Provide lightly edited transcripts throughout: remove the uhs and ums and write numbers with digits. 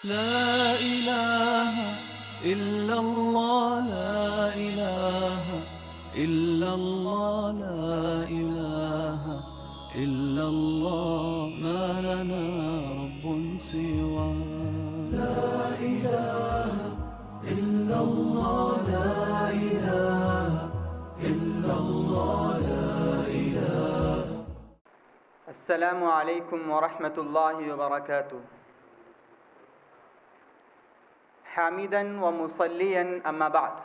لا إله إلا الله لا إله إلا الله لا إله إلا الله ما لنا رب سوى لا إله إلا الله لا إله إلا الله لا إله. Assalamu alaikum wa rahmatullahi wa barakatuh. Hamidan wa musalliyan amma ba'd.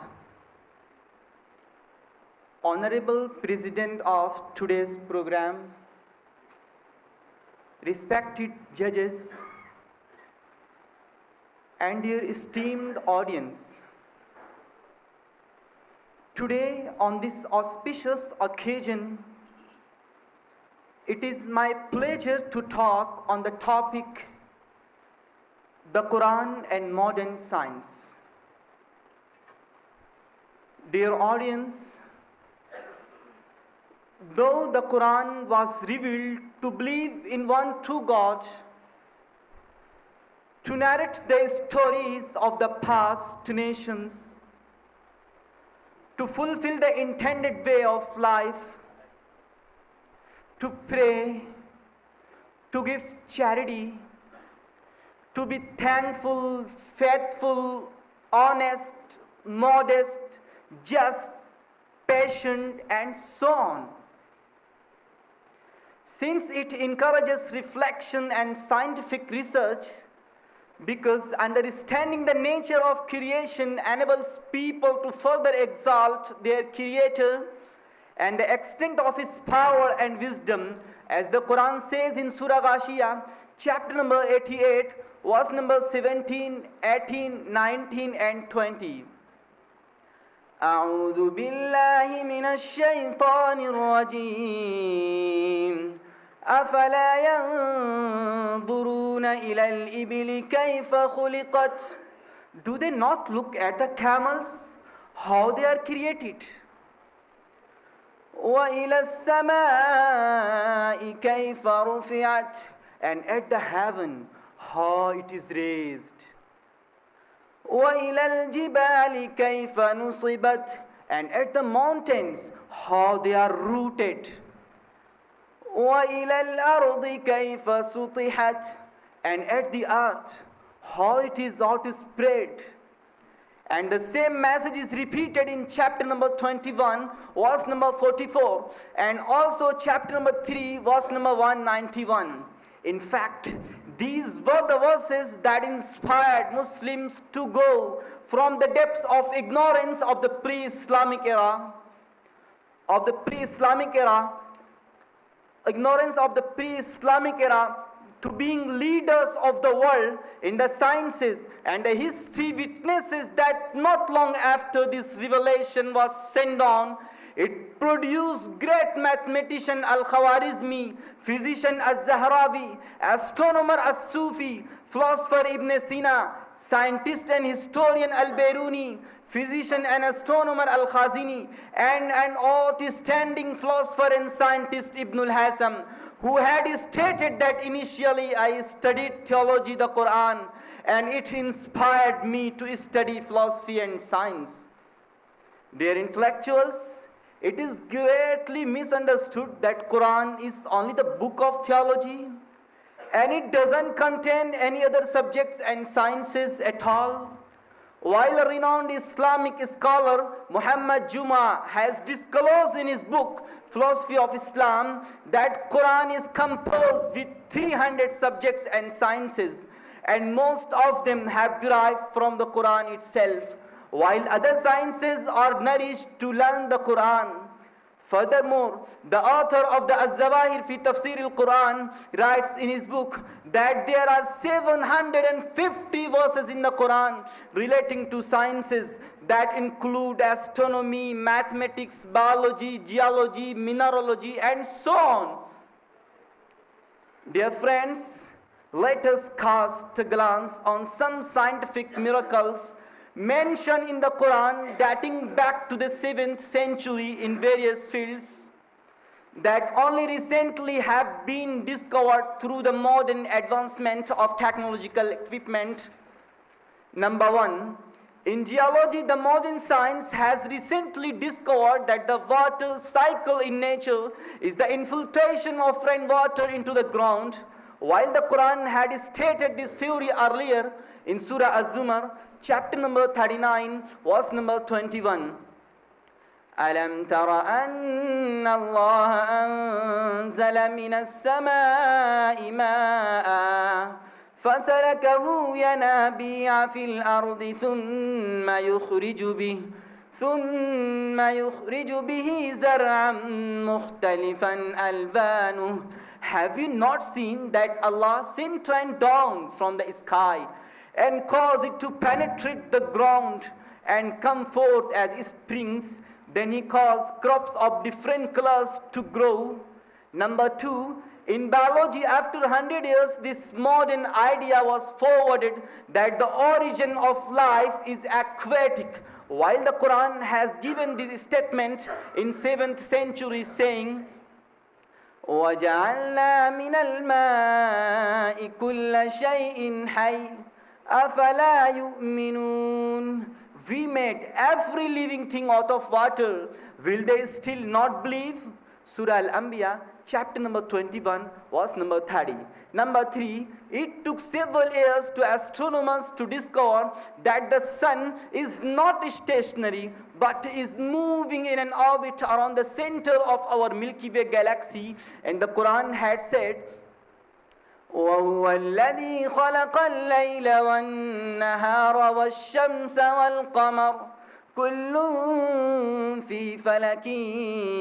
Honorable President of today's program, respected judges, and dear esteemed audience, today on this auspicious occasion, it is my pleasure to talk on the topic the Qur'an and modern science. Dear audience, though the Qur'an was revealed to believe in one true God, to narrate the stories of the past nations, to fulfill the intended way of life, to pray, to give charity, to be thankful, faithful, honest, modest, just, patient, and so on. Since it encourages reflection and scientific research, because understanding the nature of creation enables people to further exalt their Creator and the extent of His power and wisdom, as the Qur'an says in Surah Ghashiyah, chapter number 88, verse number 17, 18, 19, and 20. أعوذ بالله من الشيطان الرجيم أفلا ينظرون إلى الإبل كيف خلقت. Do they not look at the camels, how they are created? وإلى السماء كيف رفعت. And at the heaven, how it is raised. وإلى الجبال كيف نصبت. And at the mountains, how they are rooted. وإلى الأرض كيف سطحت. And at the earth, how it is spread. And the same message is repeated in chapter number 21, verse number 44, and also chapter number 3, verse number 191. In fact, these were the verses that inspired Muslims to go from the depths of ignorance of the pre-Islamic era, to being leaders of the world in the sciences, and the history witnesses that not long after this revelation was sent on, it produced great mathematician Al-Khwarizmi, physician Az-Zahrawi, astronomer As-Sufi, philosopher Ibn Sina, scientist and historian Al-Biruni, physician and astronomer Al-Khazini, and an outstanding philosopher and scientist Ibn al-Hasam, who had stated that initially I studied theology, the Qur'an, and it inspired me to study philosophy and science. Dear intellectuals, it is greatly misunderstood that Qur'an is only the book of theology, and it doesn't contain any other subjects and sciences at all. While a renowned Islamic scholar, Muhammad Juma, has disclosed in his book, Philosophy of Islam, that Quran is composed with 300 subjects and sciences, and most of them have derived from the Quran itself, while other sciences are nourished to learn the Quran. Furthermore, the author of the Az-Zawahir fi Tafsir al-Quran writes in his book that there are 750 verses in the Quran relating to sciences that include astronomy, mathematics, biology, geology, mineralogy, and so on. Dear friends, let us cast a glance on some scientific miracles mentioned in the Quran dating back to the 7th century in various fields that only recently have been discovered through the modern advancement of technological equipment Number 1. In geology, the modern science has recently discovered that the water cycle in nature is the infiltration of rainwater into the ground. While the Qur'an had stated this theory earlier in Surah Az-Zumar, chapter number 39, verse number 21. أَلَمْ تَرَ أَنَّ اللَّهَ أَنزَلَ مِنَ السَّمَاءِ مَاءً فَسَلَكَهُ يَنَابِيعَ فِي الْأَرْضِ ثُمَّ يُخْرِجُ بِهِ زَرْعًا مُخْتَلِفًا أَلْوَانُهُ. Have you not seen that Allah sent rain down from the sky and caused it to penetrate the ground and come forth as springs? Then He caused crops of different colors to grow. Number 2, in biology, after 100 years, this modern idea was forwarded that the origin of life is aquatic, while the Quran has given this statement in 7th century saying, وَجَعَلْنَا مِنَ الْمَاءِ كُلَّ شَيْءٍ حَيٍّ أَفَلَا يُؤْمِنُونَ. We made every living thing out of water. Will they still not believe? Surah Al-Anbiya, chapter number 21, verse number 30. Number 3, it took several years to astronomers to discover that the sun is not stationary but is moving in an orbit around the center of our Milky Way galaxy. And the Quran had said, وَهُوَ الَّذِي خَلَقَ اللَّيْلَ وَالنَّهَارَ وَالشَّمْسَ وَالْقَمَرَ كُلٌّ فِي فَلَكٍ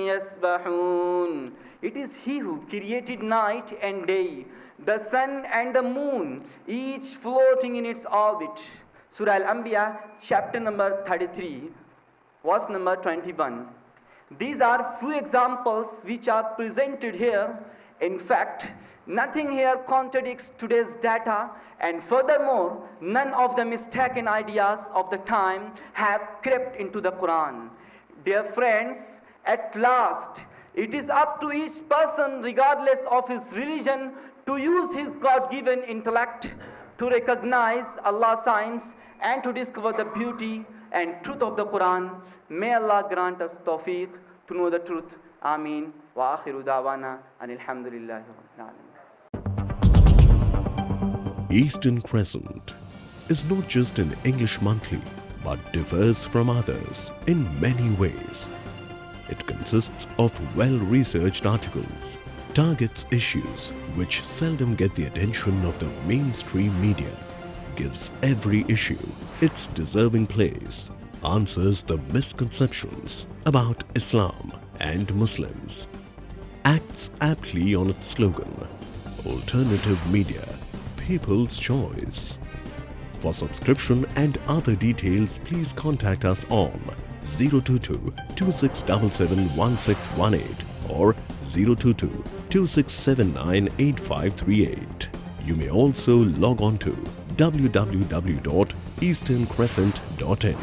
يَسْبَحُونَ. It is He who created night and day, the sun and the moon, each floating in its orbit. Surah Al-Anbiya, chapter number 33, verse number 21. These are few examples which are presented here. In fact, nothing here contradicts today's data, and furthermore, none of the mistaken ideas of the time have crept into the Quran. Dear friends, at last, it is up to each person, regardless of his religion, to use his God-given intellect to recognize Allah's signs and to discover the beauty and truth of the Quran. May Allah grant us tawfiq to know the truth. Ameen. Wa akhiru da'wana and alhamdulillahi rabbil alamin. Eastern Crescent is not just an English monthly, but differs from others in many ways. It consists of well-researched articles, targets issues which seldom get the attention of the mainstream media, gives every issue its deserving place, answers the misconceptions about Islam and Muslims, acts aptly on its slogan, Alternative Media, People's Choice. For subscription and other details, please contact us on 022-2677-1618 or 022-2679-8538. You may also log on to www.easterncrescent.in.